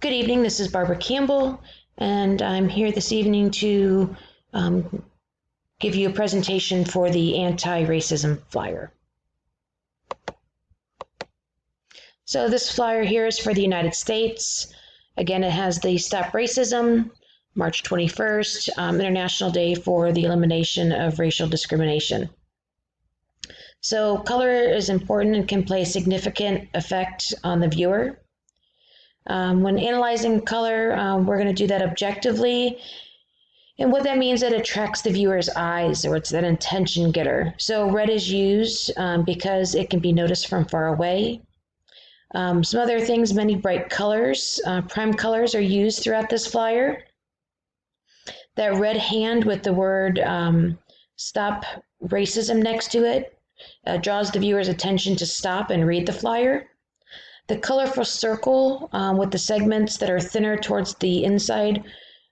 Good evening, this is Barbara Campbell, and I'm here this evening to give you a presentation for the anti-racism flyer. So this flyer here is for the United States. Again, it has the Stop Racism, March 21st, International Day for the Elimination of Racial Discrimination. So color is important and can play a significant effect on the viewer. When analyzing color, we're going to do that objectively. And what that means, that attracts the viewer's eyes, or it's that attention getter. So red is used because it can be noticed from far away. Some other things, many bright colors, prime colors are used throughout this flyer. That red hand with the word Stop Racism next to it draws the viewer's attention to stop and read the flyer. The colorful circle with the segments that are thinner towards the inside,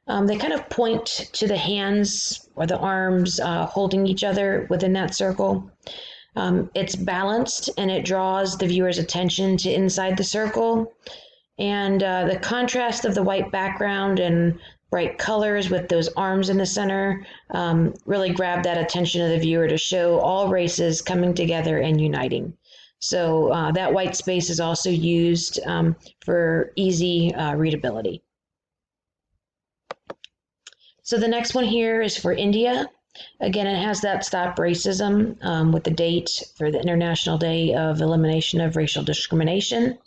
they kind of point to the hands or the arms holding each other within that circle. It's balanced and it draws the viewer's attention to inside the circle. And the contrast of the white background and bright colors with those arms in the center really grab that attention of the viewer to show all races coming together and uniting. So that white space is also used for easy readability. So the next one here is for India. Again, it has that Stop Racism with the date for the International Day of Elimination of Racial Discrimination.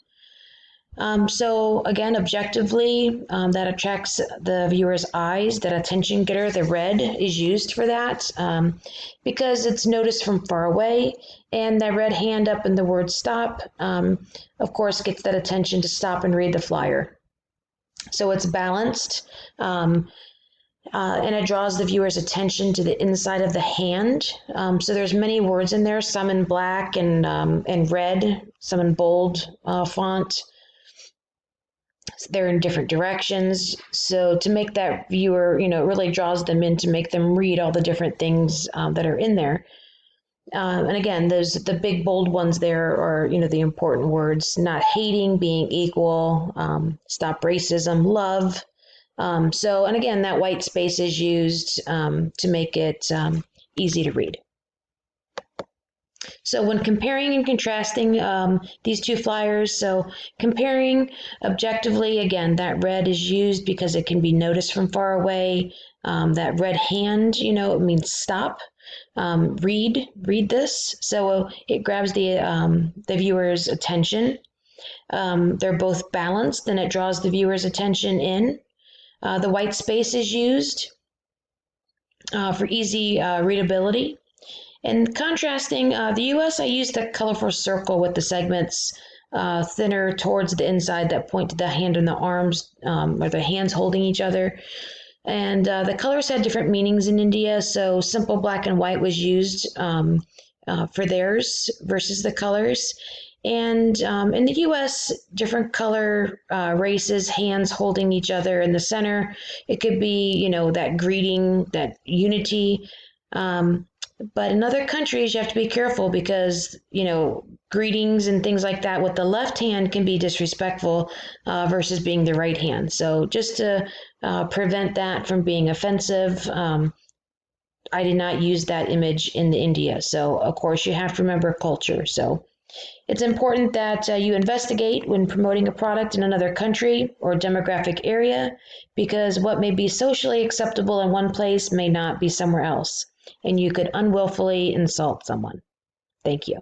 So again, objectively, that attracts the viewer's eyes. That attention getter, the red, is used for that because it's noticed from far away. And that red hand up in the word stop, of course, gets that attention to stop and read the flyer. So it's balanced. And it draws the viewer's attention to the inside of the hand. So there's many words in there, some in black and red, some in bold font. They're in different directions. So to make that viewer, it really draws them in to make them read all the different things that are in there. And again, the big bold ones there are, the important words: not hating, being equal, stop racism, love. And again, that white space is used to make it easy to read. So when comparing and contrasting these two flyers, so comparing objectively, again, that red is used because it can be noticed from far away. That red hand, it means stop, read this. So it grabs the viewer's attention. They're both balanced and it draws the viewer's attention in. The white space is used for easy readability. And contrasting the US, I used the colorful circle with the segments thinner towards the inside that point to the hand and the arms, or the hands holding each other. And the colors had different meanings in India, so simple black and white was used for theirs versus the colors. And in the US, different color races, hands holding each other in the center. It could be, that greeting, that unity. But in other countries, you have to be careful because, greetings and things like that with the left hand can be disrespectful versus being the right hand. So just to prevent that from being offensive, I did not use that image in India. So, of course, you have to remember culture. So it's important that you investigate when promoting a product in another country or demographic area, because what may be socially acceptable in one place may not be somewhere else, and you could unwillfully insult someone. Thank you.